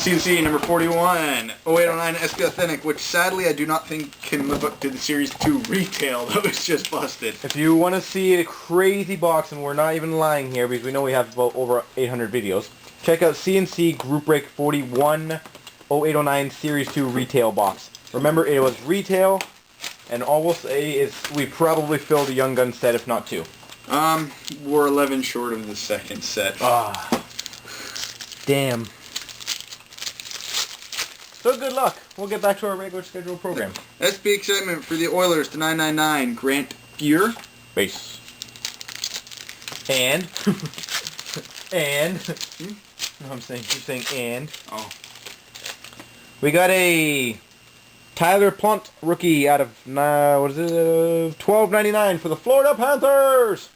CNC number 41, 0809 SP Authentic, which sadly I do not think can live up to the Series 2 retail that was just busted. If you want to see a crazy box, and we're not even lying here because we know we have about over 800 videos, check out CNC Group Break 41 0809 Series 2 retail box. Remember, it was retail, and all we'll say is we probably filled a Young Gun set, if not two. We're 11 short of the second set. Ah, damn. So good luck. We'll get back to our regular scheduled program. SP excitement for the Oilers to 999, Grant Fuhr. Base. And no, I'm saying, you're saying and. Oh. We got a Tyler Plunt rookie out of $12.99 for the Florida Panthers.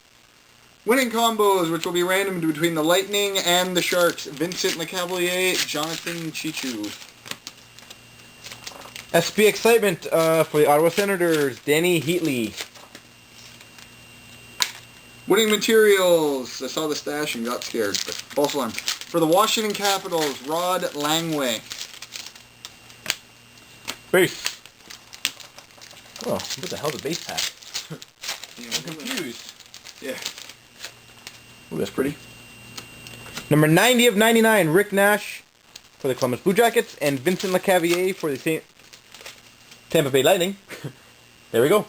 Winning combos, which will be random between the Lightning and the Sharks. Vincent Lecavalier, Jonathan Chichu. SP excitement for the Ottawa Senators, Danny Heatley. Winning materials, I saw the stash and got scared, but false alarm. For the Washington Capitals, Rod Langway. Base. Oh, what the hell's a base pack? Yeah, I'm confused. Yeah. Ooh, that's pretty. Number 90 of 99, Rick Nash for the Columbus Blue Jackets, and Vincent Lecavalier for the Tampa Bay Lightning. There we go.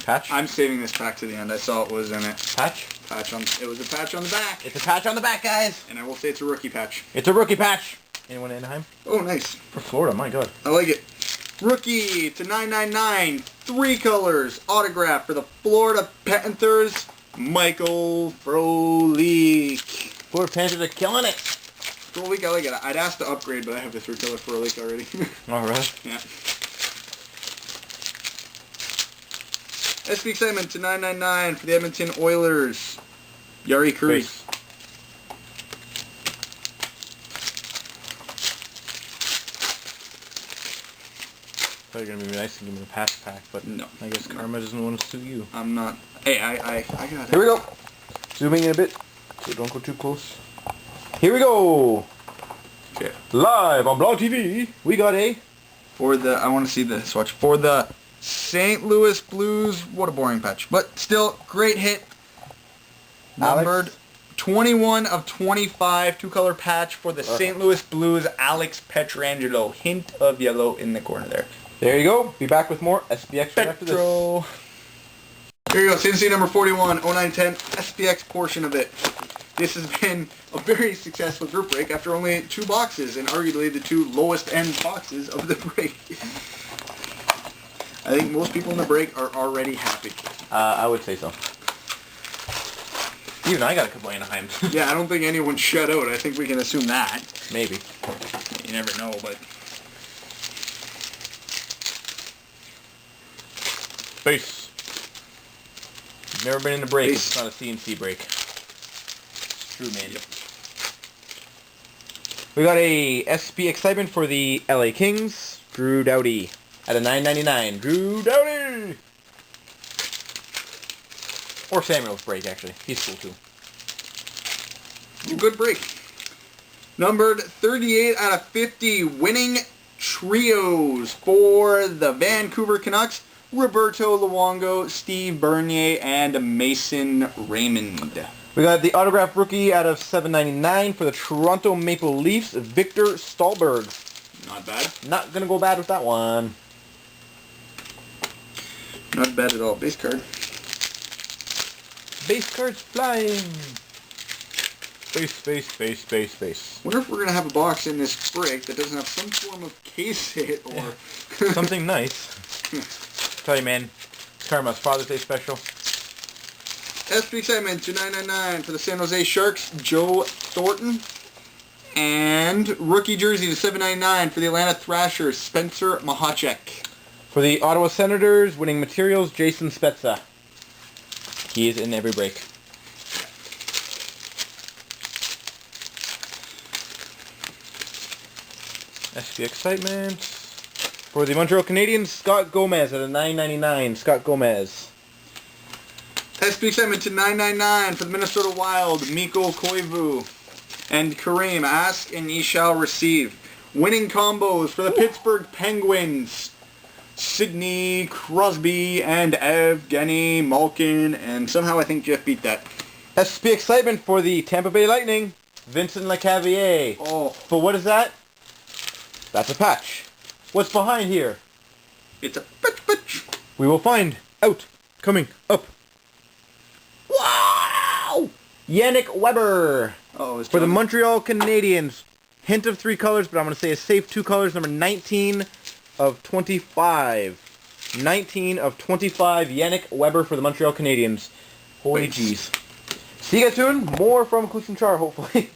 Patch. I'm saving this pack to the end. I saw it was in it. Patch. It was a patch on the back. It's a patch on the back, guys. And I will say it's a rookie patch. It's a rookie patch. Anyone in Anaheim? Oh, nice. For Florida, my God. I like it. Rookie to 999, 3 colors, autograph for the Florida Panthers, Michael Frolik. Florida Panthers are killing it. Frolik, I like it. I'd asked to upgrade, but I have the 3 color Frolik already. All right. Yeah. SP excitement to 999 for the Edmonton Oilers, Yari Cruz. Thought you were gonna be nice and give me a patch pack, but no. I guess karma doesn't want to suit you. I'm not. Hey, I got it. Here we go. Zooming in a bit, so don't go too close. Here we go. Okay. Live on Blog TV, we got a. For the, I want to see the swatch. For the St. Louis Blues, what a boring patch. But still, great hit. Numbered 21 of 25, 2-color patch for the St. Louis Blues, Alex Pietrangelo. Hint of yellow in the corner there. There you go. Be back with more SPX right after this. Here you go, CNC number 41, 0910, SPX portion of it. This has been a very successful group break after only 2 boxes, and arguably the 2 lowest end boxes of the break. I think most people in the break are already happy. I would say so. Even I got a couple Anaheim. Yeah, I don't think anyone's shut out. I think we can assume that. Maybe. You never know, but... Base. You've never been in a break. Base. It's not a CNC break. It's true, man. Yep. We got a SP excitement for the LA Kings, Drew Doughty. At a $9.99, Drew Doughty! Or Samuel's break, actually. He's cool, too. Good break. Numbered 38 out of 50, winning trios for the Vancouver Canucks, Roberto Luongo, Steve Bernier, and Mason Raymond. We got the autograph rookie out of $7.99 for the Toronto Maple Leafs, Victor Stahlberg. Not bad. Not gonna go bad with that one. Not bad at all. Base card. Base cards flying. Base. Wonder if we're going to have a box in this break that doesn't have some form of case hit or... Something nice. Tell you, man. Karma's Father's Day special. SP excitement to 999 for the San Jose Sharks, Joe Thornton. And rookie jersey to $7.99 for the Atlanta Thrashers, Spencer Mahacek. For the Ottawa Senators, winning materials, Jason Spezza. He is in every break. SP excitement. For the Montreal Canadiens, Scott Gomez at a $9.99. Scott Gomez. SP excitement to 999 for the Minnesota Wild, Mikko Koivu. And Kareem, ask and ye shall receive. Winning combos for the Pittsburgh Penguins, Sidney Crosby and Evgeny Malkin. And somehow I think Jeff beat that. SP excitement for the Tampa Bay Lightning, Vincent Lecavalier. Oh. But what is that? That's a patch. What's behind here? It's a patch. We will find out. Coming up. Wow! Yannick Weber. Oh, For the Montreal Canadiens. Hint of 3 colors, but I'm going to say a safe 2 colors. Number 19 of 25. 19 of 25. Yannick Weber for the Montreal Canadiens. Holy jeez. See you guys soon. More from Cloutsnchara, hopefully.